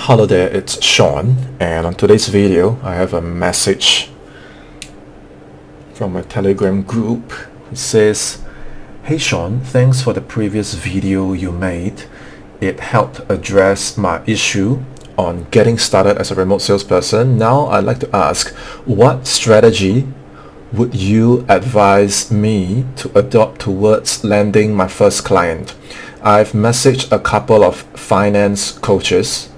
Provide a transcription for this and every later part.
Hello there, it's Sean, and on today's video I have a message from my Telegram group. It says, "Hey Sean, thanks for the previous video you made. It helped address my issue on getting started as a remote salesperson. Now I'd like to ask, what strategy would you advise me to adopt towards landing my first client? I've messaged a couple of finance coaches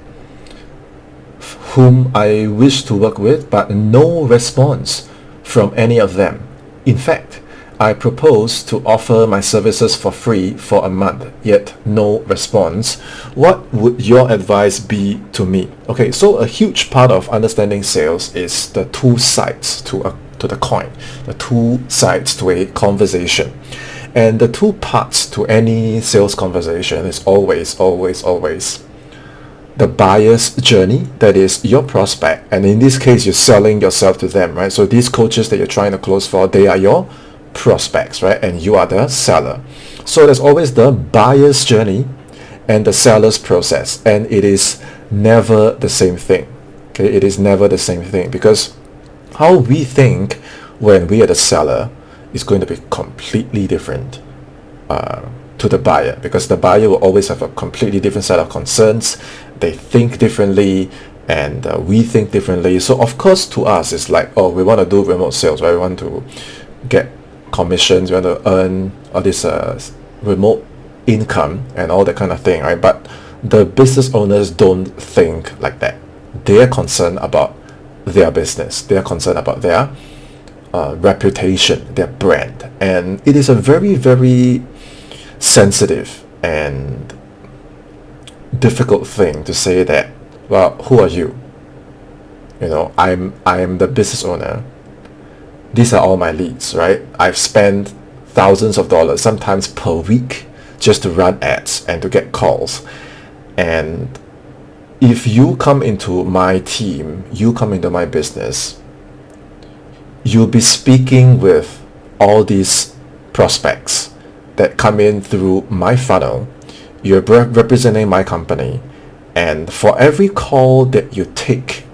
whom I wish to work with, but no response from any of them. In fact, I propose to offer my services for free for a month, yet no response. What would your advice be to me?" Okay, so a huge part of understanding sales is the two sides to the coin, the two sides to a conversation. And the two parts to any sales conversation is always the buyer's journey, that is your prospect, and in this case you're selling yourself to them, right? So these coaches that you're trying to close for, they are your prospects, right? And you are the seller. So there's always the buyer's journey and the seller's process, and it is never the same thing. Okay, it is never the same thing, because how we think when we are the seller is going to be completely different to the buyer, because the buyer will always have a completely different set of concerns. They think differently, and we think differently. So of course to us it's like, oh, we want to do remote sales, right? We want to get commissions, we want to earn all this remote income and all that kind of thing, right? But the business owners don't think like that. They are concerned about their business. They are concerned about their reputation, their brand, and it is a very, very sensitive and difficult thing to say that, well, who are you? You know, I'm the business owner. These are all my leads, right? I've spent thousands of dollars, sometimes per week, just to run ads and to get calls. And if you come into my team, you come into my business, you'll be speaking with all these prospects that come in through my funnel. You're representing my company, and for every call that you take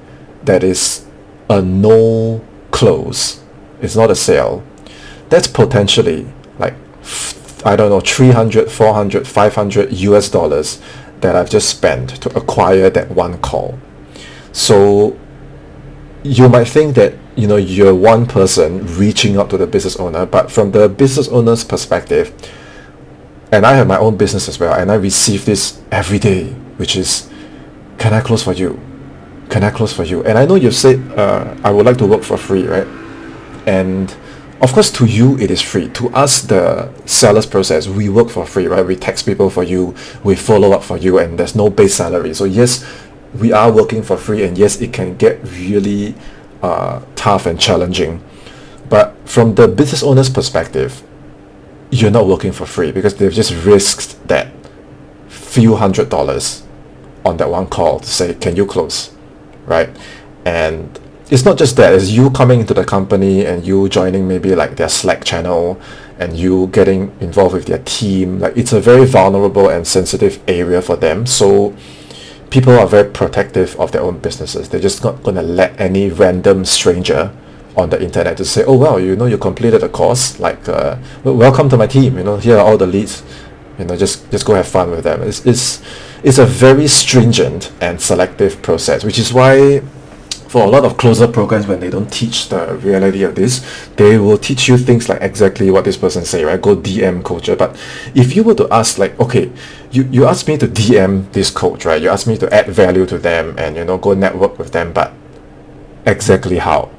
that is a no close, it's not a sale, that's potentially like, I don't know, 300, 400, 500 US dollars that I've just spent to acquire that one call. So you might think that, you know, you're one person reaching out to the business owner, but from the business owner's perspective, and I have my own business as well, and I receive this every day, which is, can I close for you? Can I close for you? And I know you've said, I would like to work for free, right? And of course to you it is free. To us, the seller's process, we work for free, right? We text people for you, we follow up for you, and there's no base salary. So yes, we are working for free, and yes, it can get really tough and challenging. But from the business owner's perspective, you're not working for free, because they've just risked that few $100s on that one call to say, can you close, right? And it's not just that, it's you coming into the company and you joining maybe like their Slack channel and you getting involved with their team. Like, it's a very vulnerable and sensitive area for them. So people are very protective of their own businesses. They're just not going to let any random stranger on the internet to say, oh wow, you know, you completed a course, like welcome to my team, you know, here are all the leads, you know, just go have fun with them. It's a very stringent and selective process, which is why for a lot of closer programs, when they don't teach the reality of this, they will teach you things like exactly what this person say, right? Go DM coach. But if you were to ask, like, okay, you asked me to DM this coach, right? You asked me to add value to them and, you know, go network with them, but exactly how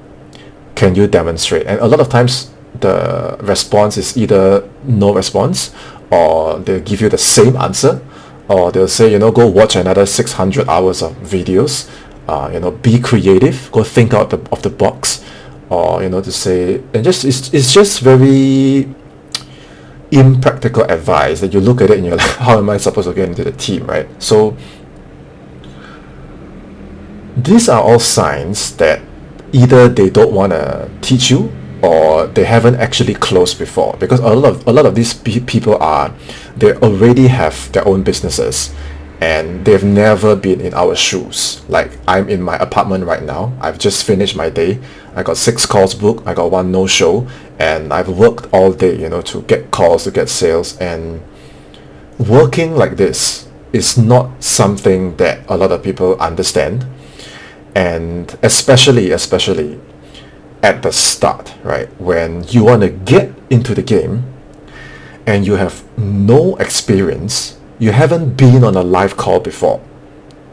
can you demonstrate? And a lot of times the response is either no response, or they'll give you the same answer, or they'll say, you know, go watch another 600 hours of videos, you know, be creative, go think out of the box, or, you know, to say, and just it's just very impractical advice that you look at it and you're like, how am I supposed to get into the team, right? So these are all signs that either they don't want to teach you, or they haven't actually closed before, because a lot of these people they already have their own businesses, and they've never been in our shoes. Like, I'm in my apartment right now. I've just finished my day. I got 6 calls booked. I got 1 no-show, and I've worked all day, to get calls, to get sales. And working like this is not something that a lot of people understand, and especially at the start, right, when you want to get into the game and you have no experience, you haven't been on a live call before.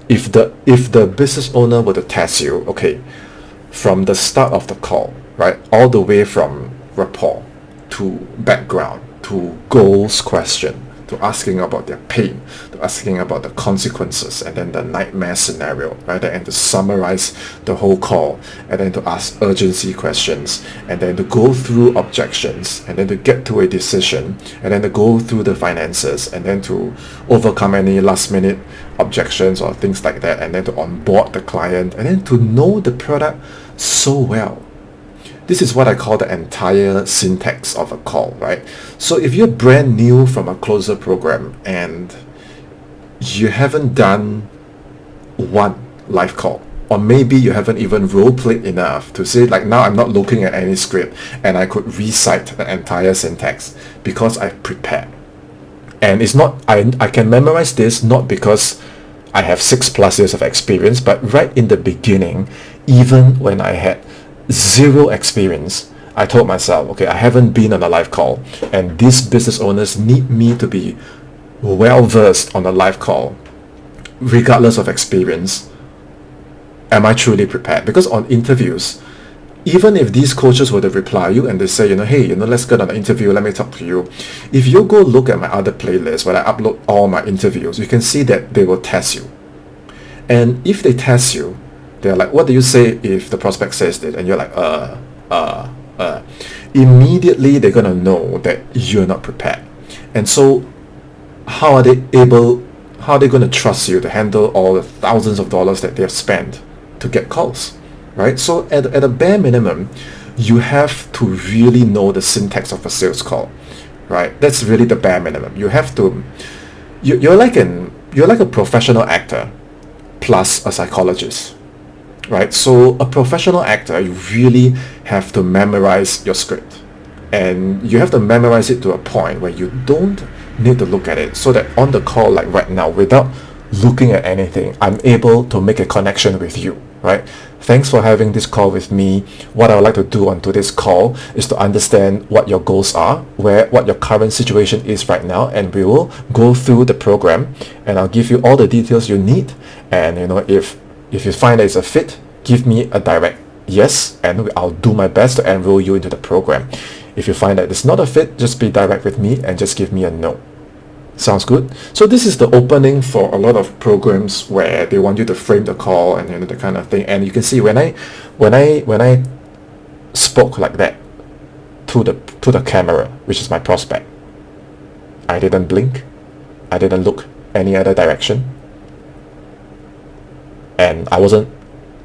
If the business owner were to test you, okay, from the start of the call, right, all the way from rapport to background to goals question to asking about their pain, to asking about the consequences, and then the nightmare scenario, right? And to summarize the whole call, and then to ask urgency questions, and then to go through objections, and then to get to a decision, and then to go through the finances, and then to overcome any last minute objections or things like that, and then to onboard the client, and then to know the product so well. This is what I call the entire syntax of a call, right? So if you're brand new from a closer program and you haven't done one live call, or maybe you haven't even role-played enough to say, like, now I'm not looking at any script and I could recite the entire syntax because I've prepared. And it's not, I can memorize this not because I have 6+ years of experience, but right in the beginning, even when I had 0 experience, I told myself, okay, I haven't been on a live call, and these business owners need me to be well versed on a live call, regardless of experience. Am I truly prepared? Because on interviews, even if these coaches were to reply you and they say, hey, let's get on an interview, let me talk to you. If you go look at my other playlist where I upload all my interviews, you can see that they will test you. And if they test you, they're like, what do you say if the prospect says this? And you're like, immediately they're going to know that you're not prepared. And so how are they going to trust you to handle all the thousands of dollars that they have spent to get calls, right? So at a bare minimum, you have to really know the syntax of a sales call, right? That's really the bare minimum. You have to, you're like a professional actor plus a psychologist. Right, so a professional actor, you really have to memorize your script, and you have to memorize it to a point where you don't need to look at it, so that on the call, like right now, without looking at anything, I'm able to make a connection with you, right? Thanks for having this call with me. What I would like to do on today's call is to understand what your goals are, what your current situation is right now, and we will go through the program, and I'll give you all the details you need. And if you find that it's a fit, give me a direct yes, and I'll do my best to enroll you into the program. If you find that it's not a fit, just be direct with me and just give me a no. Sounds good? So this is the opening for a lot of programs where they want you to frame the call and the kind of thing. And you can see when I spoke like that to the camera, which is my prospect, I didn't blink, I didn't look any other direction, and I wasn't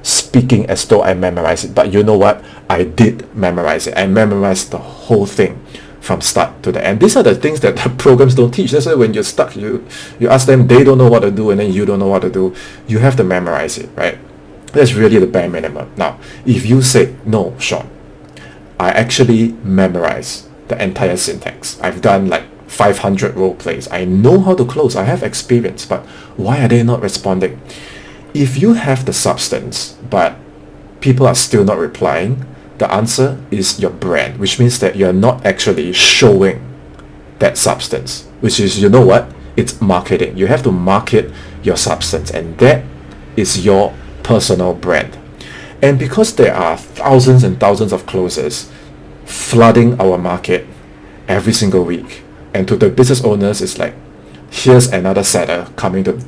speaking as though I memorized it. But you know what? I did memorize it. I memorized the whole thing from start to the end. These are the things that the programs don't teach. That's why when you're stuck, you ask them, they don't know what to do, and then you don't know what to do. You have to memorize it, right? That's really the bare minimum. Now, if you say, no, Sean, I actually memorize the entire syntax. I've done like 500 role plays. I know how to close. I have experience, but why are they not responding? If you have the substance, but people are still not replying, the answer is your brand, which means that you're not actually showing that substance, which is, you know what? It's marketing. You have to market your substance, and that is your personal brand. And because there are thousands and thousands of closers flooding our market every single week, and to the business owners, it's like, here's another setter coming to,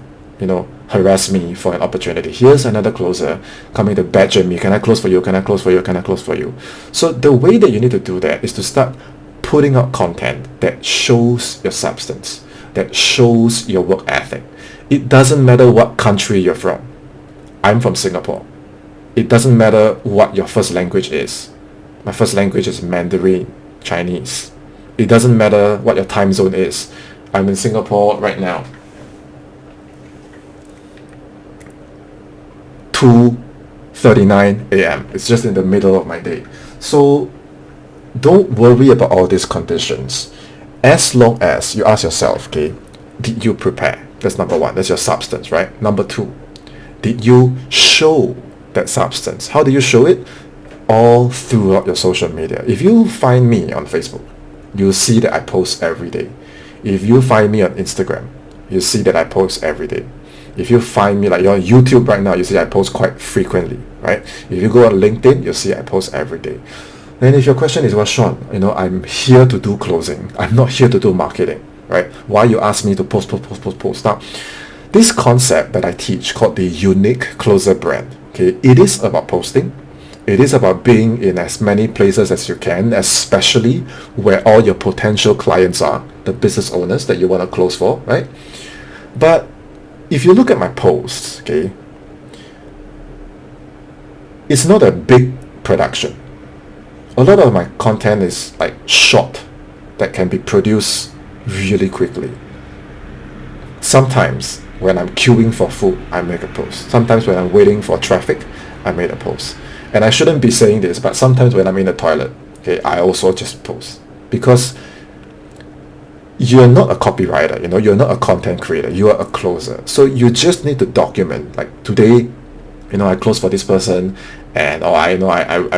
harass me for an opportunity. Here's another closer coming to badger me. Can I close for you? Can I close for you? Can I close for you? So the way that you need to do that is to start putting out content that shows your substance, that shows your work ethic. It doesn't matter what country you're from. I'm from Singapore. It doesn't matter what your first language is. My first language is Mandarin, Chinese. It doesn't matter what your time zone is. I'm in Singapore right now. 2:39 a.m. It's just in the middle of my day. So don't worry about all these conditions. As long as you ask yourself, okay, did you prepare? That's number one. That's your substance, right? Number two, did you show that substance? How do you show it? All throughout your social media. If you find me on Facebook, you'll see that I post every day. If you find me on Instagram, you'll see that I post every day. If you find me, like, you're on YouTube right now, you see I post quite frequently, right? If you go on LinkedIn, you'll see I post every day. And if your question is, well, Sean, I'm here to do closing. I'm not here to do marketing, right? Why you ask me to post? Now, this concept that I teach called the unique closer brand, okay, it is about posting. It is about being in as many places as you can, especially where all your potential clients are, the business owners that you want to close for, right? But if you look at my posts, okay, it's not a big production. A lot of my content is like short that can be produced really quickly. Sometimes when I'm queuing for food, I make a post. Sometimes when I'm waiting for traffic, I make a post. And I shouldn't be saying this, but sometimes when I'm in the toilet, okay, I also just post. Because you're not a copywriter, you're not a content creator, you are a closer. So you just need to document, like today, I closed for this person, and I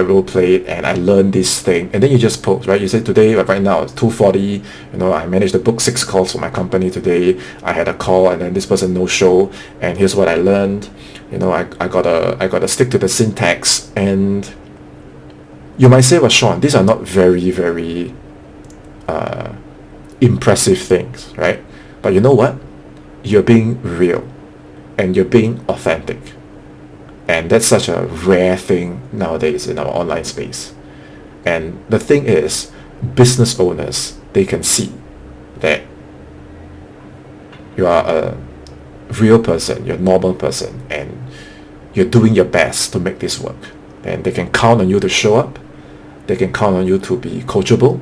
role played and I learned this thing, and then you just post, right? You say today, right now it's 2:40, I managed to book 6 calls for my company today. I had a call and then this person no show, and here's what I learned. I gotta stick to the syntax. And you might say, well, Sean, these are not very, very impressive things, right? But you know what? You're being real and you're being authentic. And that's such a rare thing nowadays in our online space. And the thing is, business owners, they can see that you are a real person, you're a normal person, and you're doing your best to make this work. And they can count on you to show up. They can count on you to be coachable.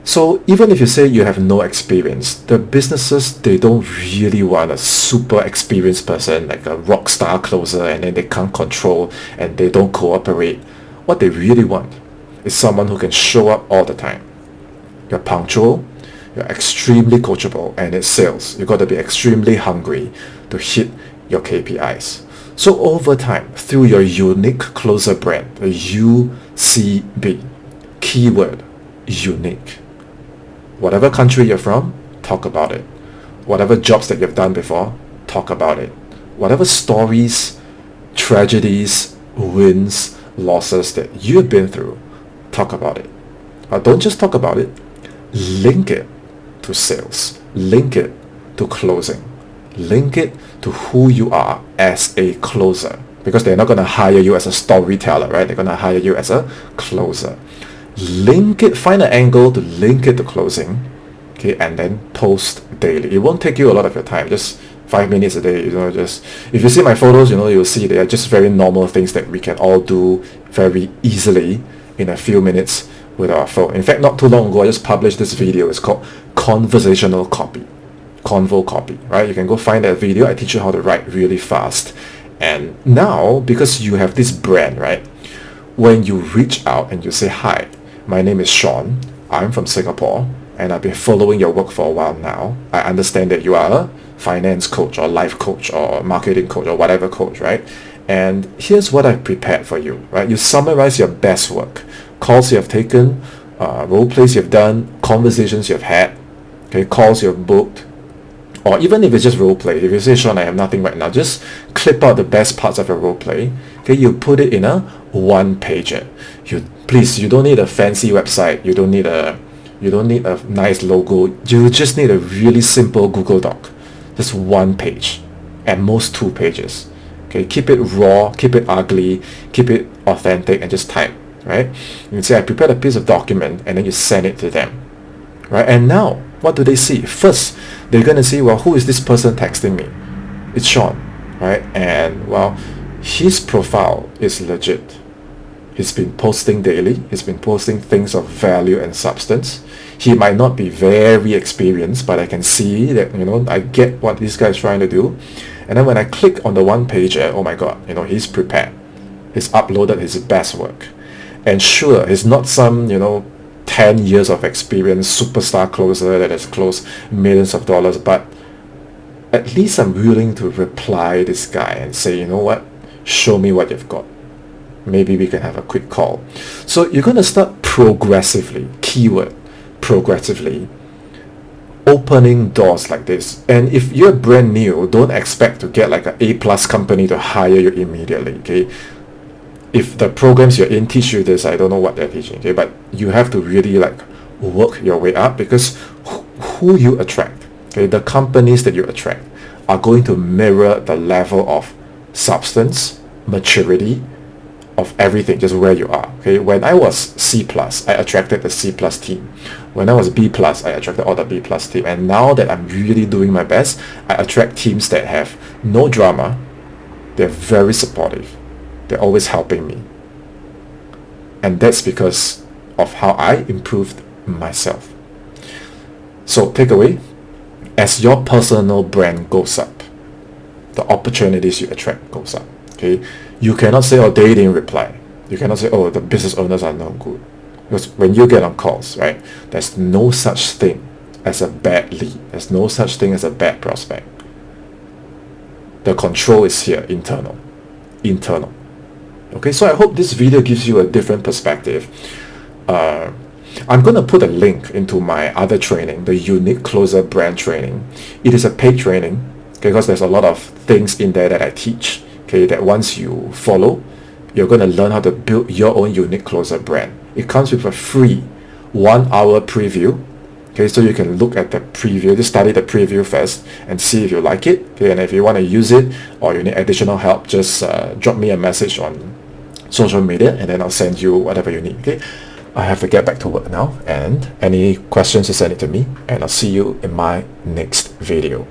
So even if you say you have no experience, the businesses, they don't really want a super experienced person, like a rock star closer, and then they can't control and they don't cooperate. What they really want is someone who can show up all the time. You're punctual, you're extremely coachable, and it's sales. You've got to be extremely hungry to hit your KPIs. So over time, through your unique closer brand, the UCB, keyword, unique. Whatever country you're from, talk about it. Whatever jobs that you've done before, talk about it. Whatever stories, tragedies, wins, losses that you've been through, talk about it. But don't just talk about it, link it to sales, link it to closing, link it to who you are as a closer, because they're not going to hire you as a storyteller, right? They're going to hire you as a closer. Link it, find an angle to link it to closing, okay, and then post daily. It won't take you a lot of your time, just 5 minutes a day. Just if you see my photos, you'll see they are just very normal things that we can all do very easily in a few minutes with our phone. In fact, not too long ago, I just published this video. It's called conversational copy, convo copy, right? You can go find that video. I teach you how to write really fast. And now, because you have this brand, right, when you reach out and you say, hi, my name is Sean, I'm from Singapore, and I've been following your work for a while now. I understand that you are a finance coach or life coach or marketing coach or whatever coach, right? And here's what I've prepared for you, right? You summarize your best work, calls you have taken, role plays you've done, conversations you've had, okay, calls you've booked, or even if it's just role play. If you say, Sean, I have nothing right now, just clip out the best parts of your role play. Okay, you put it in a one-pager. You don't need a fancy website. You don't need a nice logo. You just need a really simple Google Doc. Just one page, at most 2 pages. Okay, keep it raw, keep it ugly, keep it authentic, and just type, right? You can say, I prepared a piece of document, and then you send it to them, right? And now, what do they see? First, they're going to see, well, who is this person texting me? It's Sean, right? And, well, his profile is legit. He's been posting daily. He's been posting things of value and substance. He might not be very experienced, but I can see that, I get what this guy is trying to do. And then when I click on the one page, oh my god, you know, he's prepared. He's uploaded his best work. And sure, he's not some, you know, 10 years of experience superstar closer that has closed millions of dollars, but at least I'm willing to reply this guy and say, you know what, show me what you've got. Maybe we can have a quick call. So you're going to start progressively, keyword, progressively, opening doors like this. And if you're brand new, don't expect to get like an A+ company to hire you immediately, okay? If the programs you're in teach you this, I don't know what they're teaching, okay? But you have to really like work your way up, because who you attract, okay, the companies that you attract are going to mirror the level of substance, maturity, of everything, just where you are, okay? When I was C+, I attracted the C+ team. When I was B+, I attracted all the B+ team. And now that I'm really doing my best, I attract teams that have no drama. They're very supportive. They're always helping me. And that's because of how I improved myself. So takeaway, as your personal brand goes up, the opportunities you attract goes up, okay? You cannot say, oh, they didn't reply. You cannot say, oh, the business owners are no good. Because when you get on calls, right, there's no such thing as a bad lead. There's no such thing as a bad prospect. The control is here, internal. Okay, so I hope this video gives you a different perspective. I'm going to put a link into my other training, the Unique Closer Brand Training. It is a paid training, okay, because there's a lot of things in there that I teach, okay, that once you follow, you're going to learn how to build your own unique closer brand. It comes with a free 1-hour preview, okay, so you can look at the preview, just study the preview first and see if you like it, okay, and if you want to use it or you need additional help, just drop me a message on social media and then I'll send you whatever you need, okay. I have to get back to work now, and any questions, just send it to me, and I'll see you in my next video.